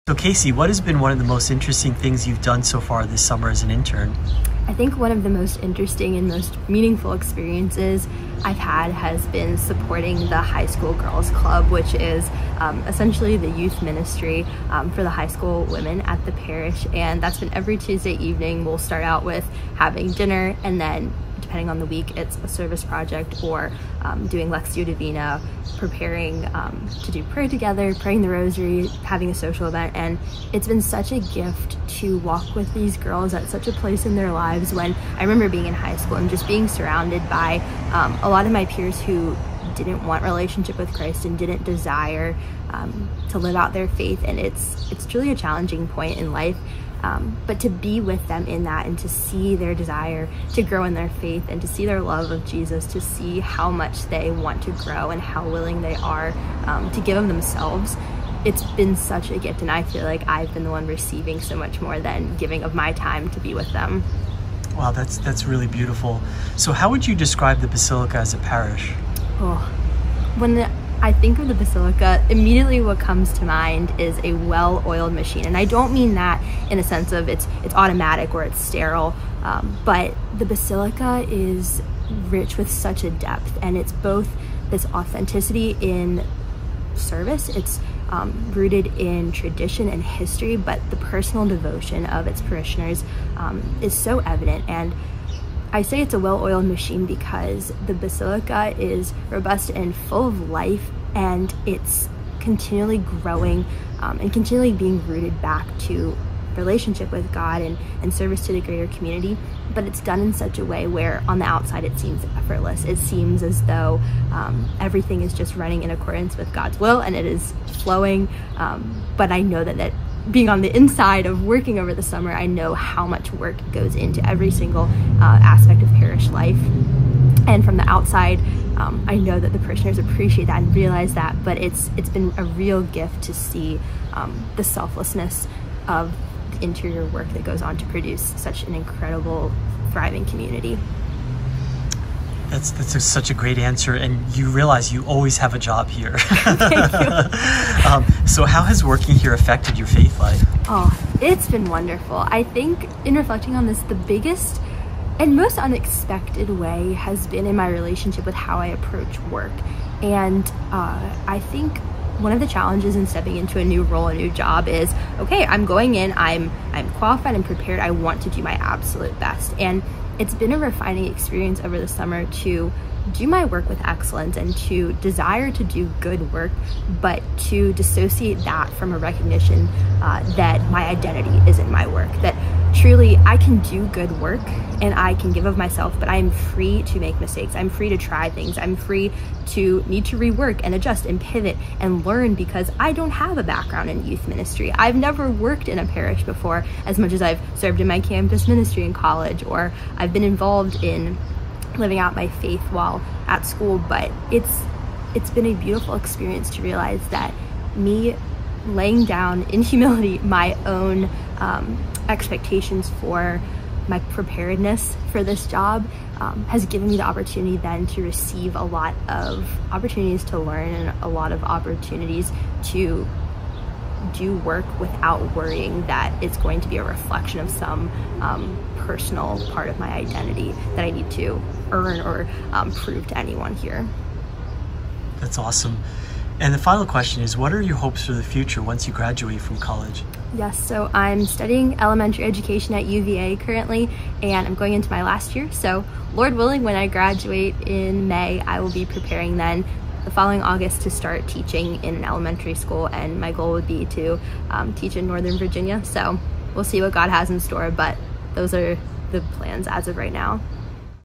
So Casey, what has been one of the most interesting things you've done so far this summer as an intern? I think one of the most interesting and most meaningful experiences I've had has been supporting the High School Girls Club, which is essentially the youth ministry for the high school women at the parish. And that's been every Tuesday evening. We'll start out with having dinner, and then depending on the week, it's a service project or doing Lectio Divina, preparing to do prayer together, praying the rosary, having a social event. And it's been such a gift to walk with these girls at such a place in their lives. When I remember being in high school and just being surrounded by a lot of my peers who didn't want relationship with Christ and didn't desire to live out their faith. And it's truly a challenging point in life. But to be with them in that and to see their desire to grow in their faith and to see their love of Jesus, to see how much they want to grow and how willing they are to give of themselves, it's been such a gift. And I feel like I've been the one receiving so much more than giving of my time to be with them. Wow, that's really beautiful. So how would you describe the Basilica as a parish? Oh, when I think of the Basilica, immediately what comes to mind is a well-oiled machine. And I don't mean that in a sense of it's automatic or it's sterile, but the Basilica is rich with such a depth, and it's both this authenticity in service, it's rooted in tradition and history, but the personal devotion of its parishioners is so evident. And I say it's a well-oiled machine because the Basilica is robust and full of life, and it's continually growing and continually being rooted back to relationship with God and service to the greater community. But it's done in such a way where on the outside it seems effortless. It seems as though everything is just running in accordance with God's will, and it is flowing. But I know that being on the inside of working over the summer, I know how much work goes into every single aspect of parish life. And from the outside, I know that the parishioners appreciate that and realize that, but it's been a real gift to see the selflessness of the interior work that goes on to produce such an incredible, thriving community. That's such a great answer, and you realize you always have a job here. Thank you. So how has working here affected your faith life? Oh, it's been wonderful. I think in reflecting on this, the biggest and most unexpected way has been in my relationship with how I approach work. And I think one of the challenges in stepping into a new role, a new job is, okay, I'm going in, I'm qualified and prepared, I want to do my absolute best. And it's been a refining experience over the summer to do my work with excellence and to desire to do good work, but to dissociate that from a recognition that my identity is in my work, that truly I can do good work and I can give of myself, but I am free to make mistakes. I'm free to try things. I'm free to need to rework and adjust and pivot and learn, because I don't have a background in youth ministry. I've never worked in a parish before, as much as I've served in my campus ministry in college, or I've been involved in living out my faith while at school. But it's been a beautiful experience to realize that me laying down in humility my own expectations for my preparedness for this job has given me the opportunity then to receive a lot of opportunities to learn and a lot of opportunities to do work without worrying that it's going to be a reflection of some personal part of my identity that I need to earn or prove to anyone here. That's awesome. And the final question is, what are your hopes for the future once you graduate from college? Yes, so I'm studying elementary education at UVA currently, and I'm going into my last year. So Lord willing, when I graduate in May, I will be preparing then the following August to start teaching in an elementary school, and my goal would be to teach in Northern Virginia. So we'll see what God has in store, but those are the plans as of right now.